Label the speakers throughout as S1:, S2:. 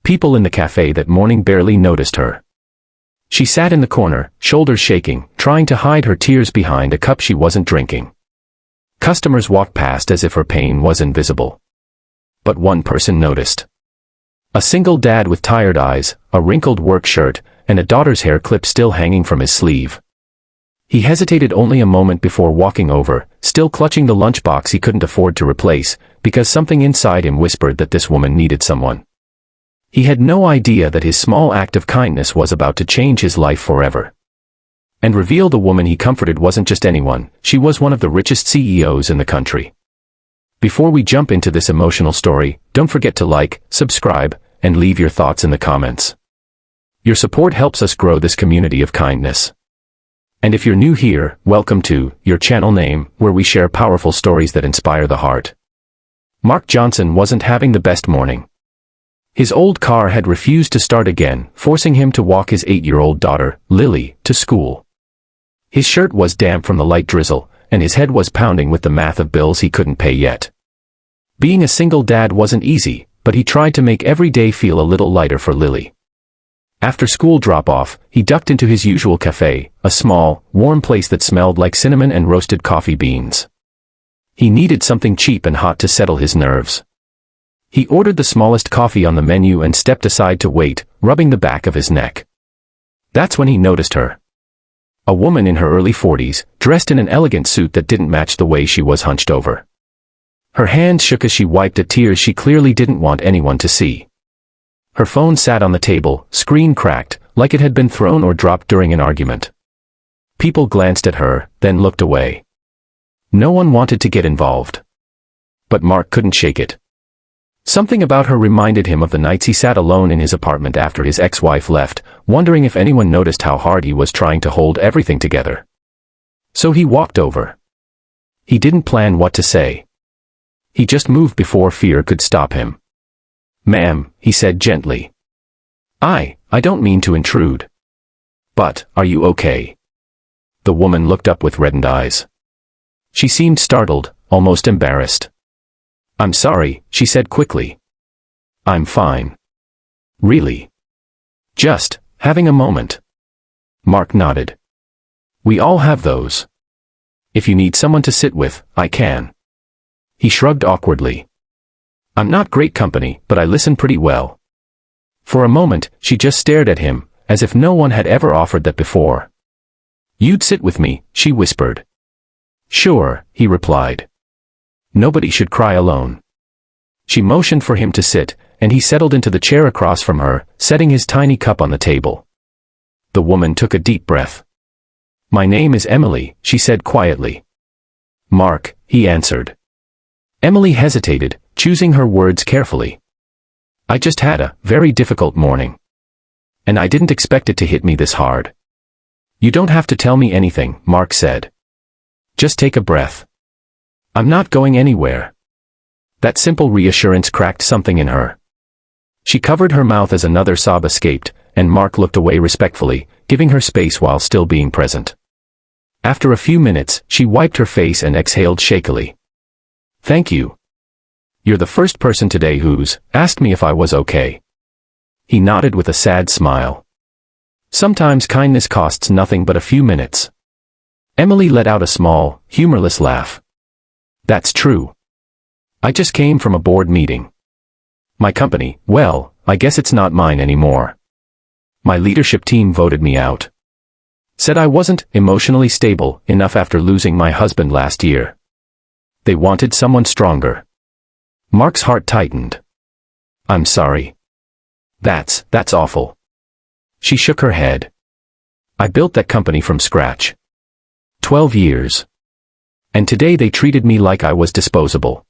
S1: People in the cafe that morning barely noticed her. She sat in the corner, shoulders shaking, trying to hide her tears behind a cup she wasn't drinking. Customers walked past as if her pain was invisible. But one person noticed. A single dad with tired eyes, a wrinkled work shirt, and a daughter's hair clip still hanging from his sleeve. He hesitated only a moment before walking over, still clutching the lunchbox he couldn't afford to replace, because something inside him whispered that this woman needed someone. He had no idea that his small act of kindness was about to change his life forever. And reveal the woman he comforted wasn't just anyone, she was one of the richest CEOs in the country. Before we jump into this emotional story, don't forget to like, subscribe, and leave your thoughts in the comments. Your support helps us grow this community of kindness. And if you're new here, welcome to your channel name, where we share powerful stories that inspire the heart. Mark Johnson wasn't having the best morning. His old car had refused to start again, forcing him to walk his 8-year-old daughter, Lily, to school. His shirt was damp from the light drizzle, and his head was pounding with the math of bills he couldn't pay yet. Being a single dad wasn't easy, but he tried to make every day feel a little lighter for Lily. After school drop-off, he ducked into his usual café, a small, warm place that smelled like cinnamon and roasted coffee beans. He needed something cheap and hot to settle his nerves. He ordered the smallest coffee on the menu and stepped aside to wait, rubbing the back of his neck. That's when he noticed her. A woman in her early 40s, dressed in an elegant suit that didn't match the way she was hunched over. Her hands shook as she wiped a tear she clearly didn't want anyone to see. Her phone sat on the table, screen cracked, like it had been thrown or dropped during an argument. People glanced at her, then looked away. No one wanted to get involved. But Mark couldn't shake it. Something about her reminded him of the nights he sat alone in his apartment after his ex-wife left, wondering if anyone noticed how hard he was trying to hold everything together. So he walked over. He didn't plan what to say. He just moved before fear could stop him. "Ma'am," he said gently. I don't mean to intrude. But, are you okay?" The woman looked up with reddened eyes. She seemed startled, almost embarrassed. "I'm sorry," she said quickly. "I'm fine." "Really? Just having a moment." Mark nodded. "We all have those. If you need someone to sit with, I can." He shrugged awkwardly. "I'm not great company, but I listen pretty well." For a moment, she just stared at him, as if no one had ever offered that before. "You'd sit with me," she whispered. "Sure," he replied. Nobody should cry alone. She motioned for him to sit, and he settled into the chair across from her, setting his tiny cup on the table. The woman took a deep breath. "My name is Emily," she said quietly. "Mark," he answered. Emily hesitated, choosing her words carefully. "I just had a very difficult morning. And I didn't expect it to hit me this hard." "You don't have to tell me anything," Mark said. "Just take a breath. I'm not going anywhere." That simple reassurance cracked something in her. She covered her mouth as another sob escaped, and Mark looked away respectfully, giving her space while still being present. After a few minutes, she wiped her face and exhaled shakily. "Thank you. You're the first person today who's asked me if I was okay." He nodded with a sad smile. Sometimes kindness costs nothing but a few minutes. Emily let out a small, humorless laugh. "That's true. I just came from a board meeting. My company, well, I guess it's not mine anymore. My leadership team voted me out. Said I wasn't emotionally stable enough after losing my husband last year. They wanted someone stronger." Mark's heart tightened. "I'm sorry. That's awful." She shook her head. "I built that company from scratch. 12 years. And today they treated me like I was disposable."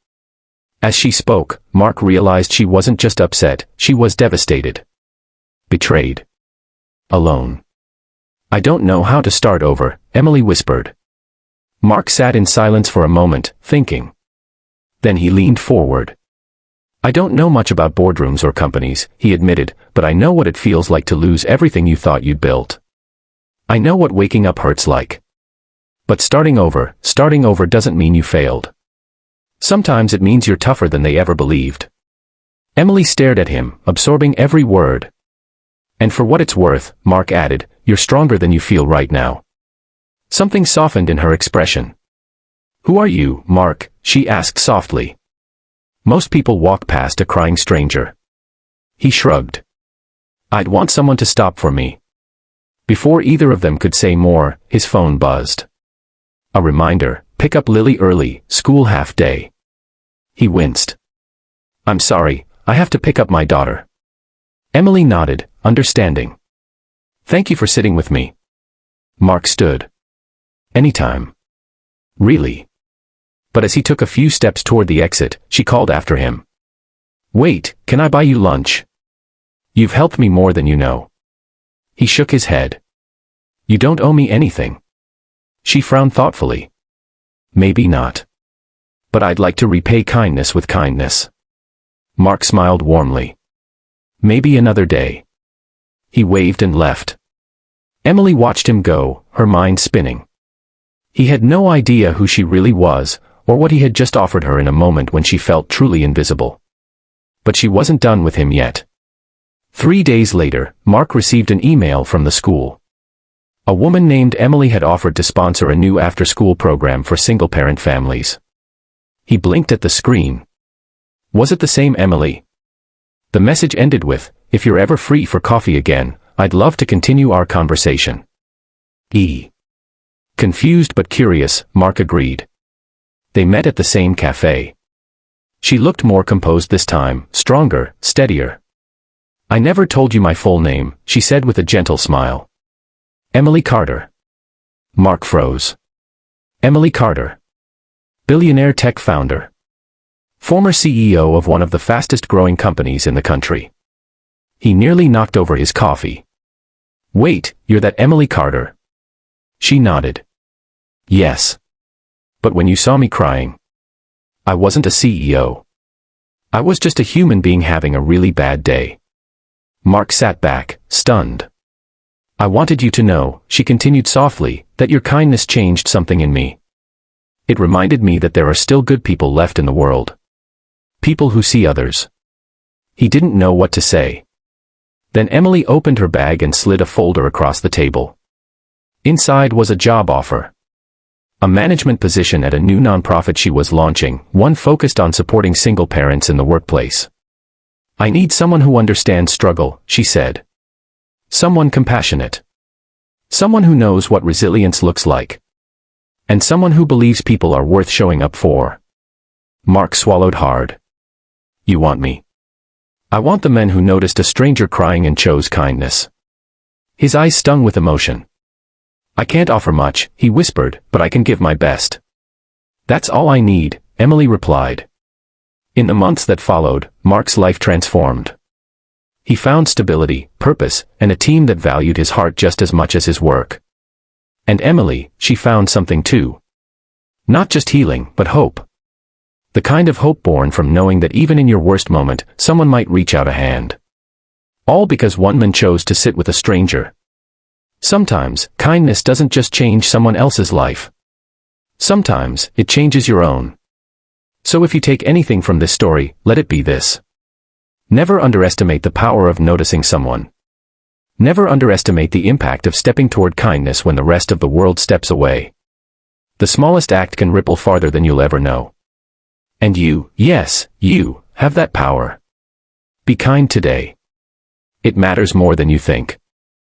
S1: As she spoke, Mark realized she wasn't just upset, she was devastated. Betrayed. Alone. "I don't know how to start over," Emily whispered. Mark sat in silence for a moment, thinking. Then he leaned forward. "I don't know much about boardrooms or companies," he admitted, "but I know what it feels like to lose everything you thought you'd built. I know what waking up hurts like. But starting over doesn't mean you failed. Sometimes it means you're tougher than they ever believed." Emily stared at him, absorbing every word. And for what it's worth, Mark added, you're stronger than you feel right now. Something softened in her expression. Who are you, Mark? She asked softly. Most people walk past a crying stranger. He shrugged. I'd want someone to stop for me. Before either of them could say more, his phone buzzed. A reminder, pick up Lily early, school half day. He winced. I'm sorry, I have to pick up my daughter. Emily nodded, understanding. Thank you for sitting with me. Mark stood. Anytime. Really? But as he took a few steps toward the exit, she called after him. Wait, can I buy you lunch? You've helped me more than you know. He shook his head. You don't owe me anything. She frowned thoughtfully. Maybe not. But I'd like to repay kindness with kindness. Mark smiled warmly. Maybe another day. He waved and left. Emily watched him go, her mind spinning. He had no idea who she really was, or what he had just offered her in a moment when she felt truly invisible. But she wasn't done with him yet. 3 days later, Mark received an email from the school. A woman named Emily had offered to sponsor a new after-school program for single-parent families. He blinked at the screen. Was it the same Emily? The message ended with, if you're ever free for coffee again, I'd love to continue our conversation. Confused but curious, Mark agreed. They met at the same café. She looked more composed this time, stronger, steadier. I never told you my full name, she said with a gentle smile. Emily Carter. Mark froze. Emily Carter. Billionaire tech founder. Former CEO of one of the fastest-growing companies in the country. He nearly knocked over his coffee. Wait, you're that Emily Carter? She nodded. Yes. But when you saw me crying, I wasn't a CEO. I was just a human being having a really bad day. Mark sat back, stunned. I wanted you to know, she continued softly, that your kindness changed something in me. It reminded me that there are still good people left in the world. People who see others. He didn't know what to say. Then Emily opened her bag and slid a folder across the table. Inside was a job offer. A management position at a new nonprofit she was launching, one focused on supporting single parents in the workplace. I need someone who understands struggle, she said. Someone compassionate. Someone who knows what resilience looks like. And someone who believes people are worth showing up for. Mark swallowed hard. You want me? I want the men who noticed a stranger crying and chose kindness. His eyes stung with emotion. I can't offer much, he whispered, but I can give my best. That's all I need, Emily replied. In the months that followed, Mark's life transformed. He found stability, purpose, and a team that valued his heart just as much as his work. And Emily, she found something too. Not just healing, but hope. The kind of hope born from knowing that even in your worst moment, someone might reach out a hand. All because one man chose to sit with a stranger. Sometimes, kindness doesn't just change someone else's life. Sometimes, it changes your own. So if you take anything from this story, let it be this. Never underestimate the power of noticing someone. Never underestimate the impact of stepping toward kindness when the rest of the world steps away. The smallest act can ripple farther than you'll ever know. And you, yes, you, have that power. Be kind today. It matters more than you think.